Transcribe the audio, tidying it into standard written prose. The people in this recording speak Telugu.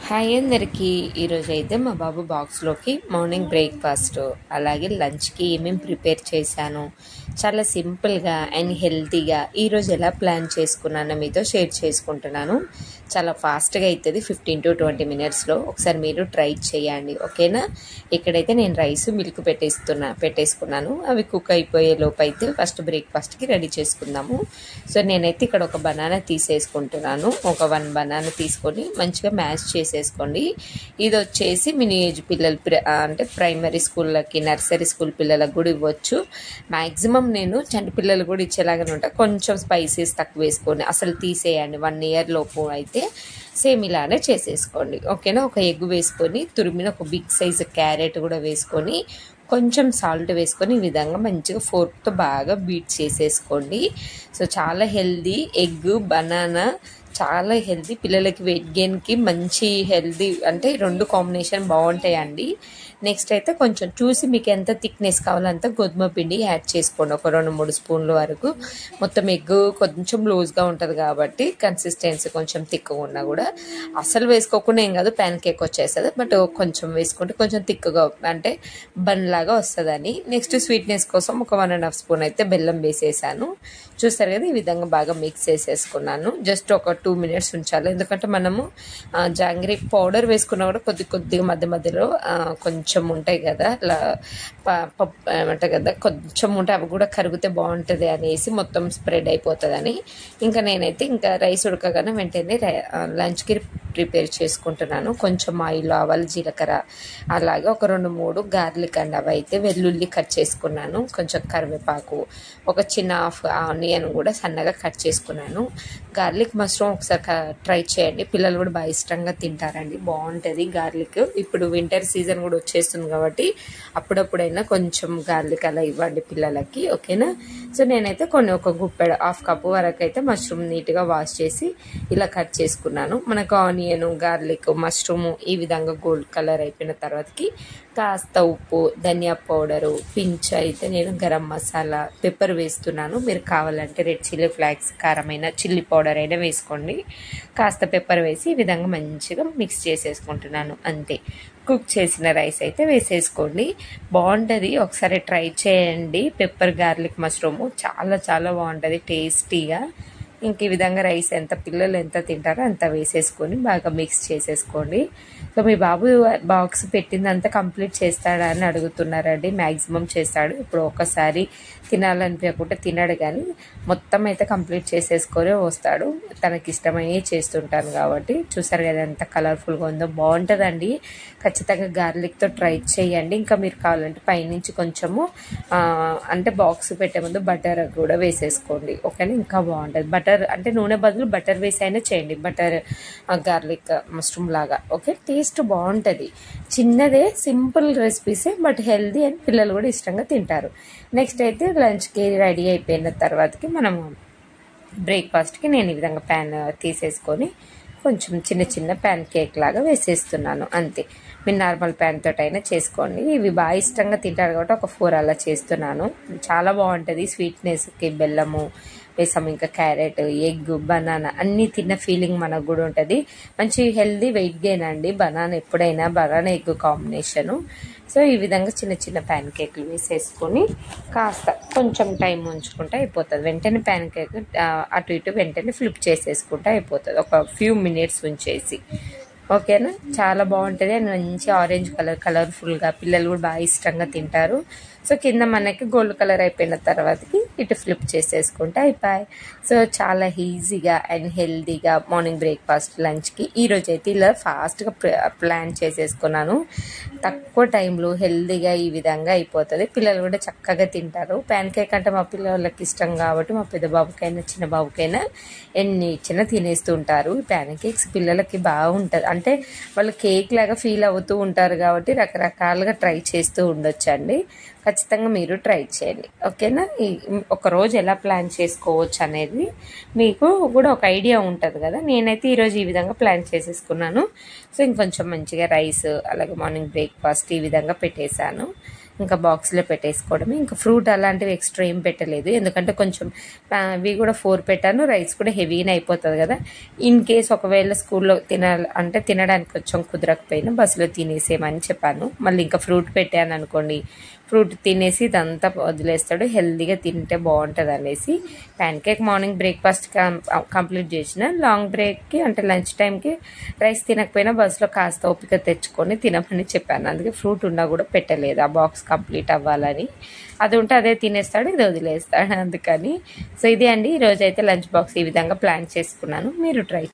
హాయ్ అందరికీ. ఈరోజు అయితే మా బాబు బాక్స్లోకి మార్నింగ్ బ్రేక్ఫాస్ట్ అలాగే లంచ్కి ఏమేమి ప్రిపేర్ చేశాను, చాలా సింపుల్గా అండ్ హెల్తీగా ఈరోజు ఎలా ప్లాన్ చేసుకున్నానో మీతో షేర్ చేసుకుంటున్నాను. చాలా ఫాస్ట్గా అవుతుంది, 15 to 20 మినిట్స్లో. ఒకసారి మీరు ట్రై చేయండి, ఓకేనా. ఇక్కడైతే నేను రైస్ మిల్క్ పెట్టేసుకున్నాను. అవి కుక్ అయిపోయే లోపు అయితే ఫస్ట్ బ్రేక్ఫాస్ట్కి రెడీ చేసుకుందాము. సో నేనైతే ఇక్కడ ఒక బనానా తీసేసుకుంటున్నాను. ఒక 1 బనానా తీసుకొని మంచిగా మ్యాష్ చేసేసుకోండి. ఇది వచ్చేసి మినీ ఏజ్ పిల్లలు అంటే ప్రైమరీ స్కూళ్ళకి, నర్సరీ స్కూల్ పిల్లలకు కూడా ఇవ్వచ్చు. మ్యాక్సిమం నేను చంటి పిల్లలు కూడా ఇచ్చేలాగానే ఉంటా. కొంచెం స్పైసెస్ తక్కువ వేసుకొని అసలు తీసేయండి. 1 year లోపు అయితే సేమ్ ఇలానే చేసేసుకోండి, ఓకేనా. ఒక ఎగ్ వేసుకొని తురిమిన ఒక బిగ్ సైజ్ క్యారెట్ కూడా వేసుకొని కొంచెం సాల్ట్ వేసుకొని ఈ విధంగా మంచిగా ఫోర్క్తో బాగా బీట్ చేసేసుకోండి. సో చాలా హెల్దీ ఎగ్, బనానా చాలా హెల్దీ. పిల్లలకి వెయిట్ గెయిన్కి మంచి హెల్దీ, అంటే 2 కాంబినేషన్ బాగుంటాయండి. నెక్స్ట్ అయితే కొంచెం చూసి మీకు ఎంత థిక్నెస్ కావాలో అంత గోధుమ పిండి యాడ్ చేసుకోండి, ఒక 2-3 స్పూన్ల వరకు. మొత్తం ఎగ్ కొంచెం లూజ్గా ఉంటుంది కాబట్టి కన్సిస్టెన్సీ కొంచెం థిక్గా ఉన్నా కూడా అసలు వేసుకోకుండా ఏం కాదు, ప్యాన్ కేక్ వచ్చేస్తుంది. బట్ కొంచెం వేసుకుంటే కొంచెం థిక్గా అంటే బన్ లాగా వస్తుందని. నెక్స్ట్ స్వీట్నెస్ కోసం ఒక 1.5 స్పూన్ అయితే బెల్లం వేసేసాను. చూస్తారు కదా, ఈ విధంగా బాగా మిక్స్ చేసేసుకున్నాను. జస్ట్ ఒక 2 minutes ఉంచాలి, ఎందుకంటే మనము జాంగ్రీ పౌడర్ వేసుకున్నా కూడా కొద్దిగా మధ్య మధ్యలో కొంచెం ఉంటాయి కదా, అలా ఏమంటారు కదా, కొంచెం ఉంటే అవి కూడా కరిగితే బాగుంటుంది అనేసి మొత్తం స్ప్రెడ్ అయిపోతుందని. ఇంకా నేనైతే ఇంకా రైస్ ఉడకగానే వెంటనే లంచ్కి ప్రిపేర్ చేసుకుంటున్నాను. కొంచెం ఆయిల్, ఆవాలు, జీలకర్ర, అలాగే ఒక 2-3 గార్లిక్ అండ్ అవి అయితే వెల్లుల్లి కట్ చేసుకున్నాను. కొంచెం కరివేపాకు, ఒక చిన్న హాఫ్ ఆనియన్ కూడా సన్నగా కట్ చేసుకున్నాను. గార్లిక్ మష్రూమ్ ఒకసారి ట్రై చేయండి, పిల్లలు కూడా బాగా ఇష్టంగా తింటారండి, బాగుంటుంది గార్లిక్. ఇప్పుడు వింటర్ సీజన్ కూడా వచ్చేస్తుంది కాబట్టి అప్పుడప్పుడైనా కొంచెం గార్లిక్ అలా ఇవ్వండి పిల్లలకి, ఓకేనా. సో నేనైతే ఒక గుప్పెడు 1/2 కప్పు వరకు అయితే మష్రూమ్ నీట్గా వాష్ చేసి ఇలా కట్ చేసుకున్నాను. మనకు ఆనియన్, గార్లిక్, మష్రూమ్ ఈ విధంగా గోల్డ్ కలర్ అయిపోయిన తర్వాతకి కాస్త ఉప్పు, ధనియా పౌడరు, పించ్ అయితే నేను గరం మసాలా, పెప్పర్ వేస్తున్నాను. మీరు కావాలంటే రెడ్ చిల్లీ ఫ్లాక్స్, కారమైన చిల్లీ పౌడర్ అయినా వేసుకోండి. కాస్త పెప్పర్ వేసి ఈ విధంగా మంచిగా మిక్స్ చేసేసుకుంటున్నాను, అంతే. కుక్ చేసిన రైస్ అయితే వేసేసుకోండి, బాగుంటుంది. ఒకసారి ట్రై చేయండి. పెప్పర్ గార్లిక్ మష్రూము చాలా చాలా బాగుంటుంది, టేస్టీగా. ఇంక ఈ విధంగా రైస్ పిల్లలు ఎంత తింటారో అంత వేసేసుకొని బాగా మిక్స్ చేసేసుకోండి. సో మీ బాబు బాక్స్ పెట్టిందంతా కంప్లీట్ చేస్తాడా అని అడుగుతున్నారండి. మ్యాక్సిమం చేస్తాడు. ఇప్పుడు ఒకసారి తినాలనిపించకుండా తినడు, కానీ మొత్తం అయితే కంప్లీట్ చేసేసుకొని వస్తాడు. తనకి ఇష్టమయ్యే చేస్తుంటాను కాబట్టి. చూసారు కదా ఎంత కలర్ఫుల్గా ఉందో, బాగుంటుందండి. ఖచ్చితంగా గార్లిక్తో ట్రై చేయండి. ఇంకా మీరు కావాలంటే పైనుంచి కొంచెము అంటే బాక్స్ పెట్టే ముందు బటర్ కూడా వేసేసుకోండి, ఓకేనా. ఇంకా బాగుంటుంది. బటర్ అంటే నూనె బదులు బటర్ వేసి అయినా చేయండి, బటర్ గార్లిక్ మష్రూమ్ లాగా, ఓకే. టేస్ట్ బాగుంటుంది. చిన్నదే, సింపుల్ రెసిపీసే, బట్ హెల్దీ అండ్ పిల్లలు కూడా ఇష్టంగా తింటారు. నెక్స్ట్ అయితే లంచ్కి రెడీ అయిపోయిన తర్వాతకి మనము బ్రేక్ఫాస్ట్కి నేను ఈ విధంగా ప్యాన్ తీసేసుకొని కొంచెం చిన్న చిన్న ప్యాన్ కేక్ లాగా వేసేస్తున్నాను, అంతే. మీరు నార్మల్ ప్యాన్ తోటి అయినా చేసుకోండి. ఇవి బాగా ఇష్టంగా తింటారు కాబట్టి ఒక 4 అలా చేస్తున్నాను. చాలా బాగుంటుంది. స్వీట్నెస్కి బెల్లము వేసాము, ఇంకా క్యారెట్, ఎగ్, బనానా అన్నీ తిన్న ఫీలింగ్ మనకు కూడా ఉంటుంది. మంచి హెల్దీ వెయిట్ గెయిన్ అండి బనానా, ఎప్పుడైనా బనానా ఎగ్ కాంబినేషను. సో ఈ విధంగా చిన్న చిన్న ప్యాన్ కేక్లు వేసేసుకొని కాస్త కొంచెం టైం ఉంచుకుంటే అయిపోతుంది. వెంటనే ప్యాన్ కేక్ అటు ఇటు వెంటనే ఫ్లిప్ చేసేసుకుంటే అయిపోతుంది, ఒక ఫ్యూ మినిట్స్ ఉంచేసి, ఓకేనా. చాలా బాగుంటుంది అండ్ మంచి ఆరెంజ్ కలర్ఫుల్గా పిల్లలు కూడా బాగా ఇష్టంగా తింటారు. సో కింద మనకి గోల్డ్ కలర్ అయిపోయిన తర్వాతకి ఇటు ఫ్లిప్ చేసేసుకుంటే అయిపోయి. సో చాలా ఈజీగా అండ్ హెల్తీగా మార్నింగ్ బ్రేక్ఫాస్ట్ లంచ్కి ఈరోజు అయితే ఇలా ఫాస్ట్గా ప్లాన్ చేసేసుకున్నాను. తక్కువ టైంలో హెల్తీగా ఈ విధంగా అయిపోతుంది. పిల్లలు కూడా చక్కగా తింటారు. ప్యాన్ కేక్ అంటే మా పిల్లలకి ఇష్టం కాబట్టి మా పెద్ద బాబుకైనా చిన్న బాబుకైనా ఎన్ని ఇచ్చినా తినేస్తూ ఉంటారు. ప్యాన్ కేక్స్ పిల్లలకి బాగుంటుంది, అంటే వాళ్ళు కేక్ లాగా ఫీల్ అవుతూ ఉంటారు కాబట్టి రకరకాలుగా ట్రై చేస్తూ ఉండొచ్చండి. ఖచ్చితంగా మీరు ట్రై చేయండి, ఓకేనా. ఒక రోజు ఎలా ప్లాన్ చేసుకోవచ్చు అనేది మీకు కూడా ఒక ఐడియా ఉంటుంది కదా. నేనైతే ఈరోజు ఈ విధంగా ప్లాన్ చేసేసుకున్నాను. సో ఇంకొంచెం మంచిగా రైస్ అలాగే మార్నింగ్ బ్రేక్ఫాస్ట్ ఈ విధంగా పెట్టేశాను. ఇంకా బాక్స్లో పెట్టేసుకోవడమే. ఇంకా ఫ్రూట్ అలాంటివి ఎక్స్ట్రా ఏం పెట్టలేదు, ఎందుకంటే కొంచెం అవి కూడా 4 పెట్టాను, రైస్ కూడా హెవీగా అయిపోతుంది కదా. ఇన్ కేస్ ఒకవేళ స్కూల్లో తినడానికి కొంచెం కుదరకపోయినా బస్సులో తినేసేమని చెప్పాను. మళ్ళీ ఇంకా ఫ్రూట్ పెట్టాను అనుకోండి, ఫ్రూట్ తినేసి ఇదంతా వదిలేస్తాడు, హెల్తీగా తింటే బాగుంటుంది అనేసి pan cake morning breakfast complete చేసిన. లాంగ్ బ్రేక్కి అంటే లంచ్ టైంకి రైస్ తినకపోయినా బస్సులో కాస్త ఓపిక తెచ్చుకొని తినమని చెప్పాను. అందుకే ఫ్రూట్ ఉన్నా కూడా పెట్టలేదు, ఆ బాక్స్ కంప్లీట్ అవ్వాలని. అది ఉంటే అదే తినేస్తాడు, ఇది వదిలేస్తాడు అందుకని. సో ఇదే అండి ఈరోజు అయితే లంచ్ బాక్స్ ఈ విధంగా ప్లాన్ చేసుకున్నాను. మీరు ట్రై